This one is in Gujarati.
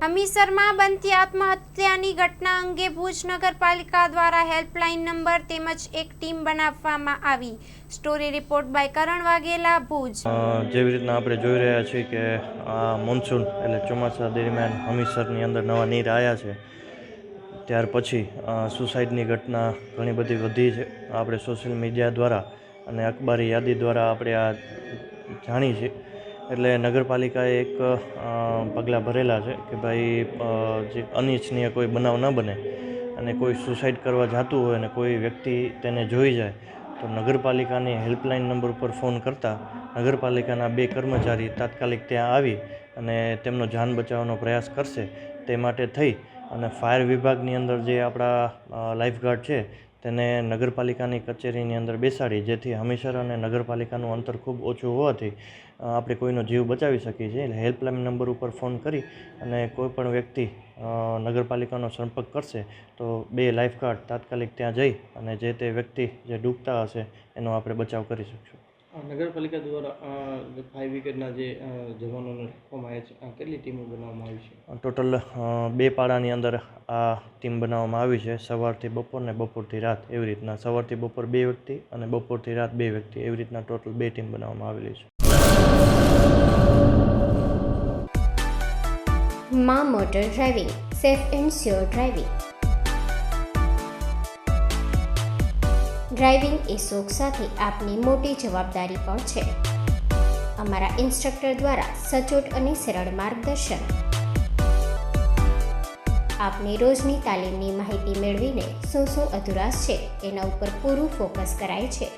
હમીરસરમાં બનતી આત્મહત્યાની ઘટના અંગે ભુજ નગરપાલિકા દ્વારા હેલ્પલાઇન નંબર તેમજ એક ટીમ બનાવવામાં આવી. સ્ટોરી રિપોર્ટ બાય કરણ વાઘેલા, ભુજ. જેવી રીતના આપણે જોઈ રહ્યા છીએ કે આ મોન્સૂન એટલે ચોમાસા દરમિયાન હમીરસરની અંદર નવા નીર આવ્યા છે. ત્યાર પછી સુસાઇડની ઘટના ઘણી બધી વધી છે. આપણે સોશિયલ મીડિયા દ્વારા અને અખબારી યાદી દ્વારા આપણે આ જાણી છે. એટલે નગરપાલિકાએ એક પગલાં ભરેલા છે કે ભાઈ જે અનિચ્છનીય કોઈ બનાવ ન બને અને કોઈ સુસાઇડ કરવા જતું હોય અને કોઈ વ્યક્તિ તેને જોઈ જાય તો નગરપાલિકાની હેલ્પલાઇન નંબર ઉપર ફોન કરતાં નગરપાલિકાના 2 કર્મચારી તાત્કાલિક ત્યાં આવી અને તેમનો જાન બચાવવાનો પ્રયાસ કરશે. તે માટે થઈ અને ફાયર વિભાગની અંદર જે આપણા લાઈફગાર્ડ છે તેને નગરપાલિકાની કચેરીની અંદર બેસાડી, જેથી હમીરસર અને નગરપાલિકાનું અંતર ખૂબ ઓછું હોવાથી આપણે કોઈનો જીવ બચાવી શકીએ છીએ. એટલે હેલ્પલાઇન નંબર ઉપર ફોન કરી અને કોઈ પણ વ્યક્તિ નગરપાલિકાનો સંપર્ક કરશે તો 2 લાઈફગાર્ડ તાત્કાલિક ત્યાં જઈ અને જે તે વ્યક્તિ જે ડૂબતા હશે એનો આપણે બચાવ કરી શકીશું. નગરપાલિકા દ્વારા ફાયર બ્રિગેડના જે જવાનોને રાખવામાં આવ્યા છે, કેટલી ટીમો બનાવવામાં આવી છે? ટોટલ 2 પાડાની અંદર આ ટીમ બનાવવામાં આવી છે. સવારથી બપોર ને બપોરથી રાત એવી રીતના. સવારથી બપોર 2 વ્યક્તિ અને બપોરથી રાત 2 વ્યક્તિ એવી રીતના ટોટલ 2 ટીમ બનાવવામાં આવેલી છે. માં motor driving, safe and sure driving. Driving એ શોખ સાથે આપની મોટી જવાબદારી પણ છે. અમારા ઇન્સ્ટ્રક્ટર દ્વારા સચોટ અને સરળ માર્ગદર્શન. આપની રોજની તાલીમની માહિતી મેળવીને શું અધુરાશ છે એના ઉપર પૂરું ફોકસ કરાય છે.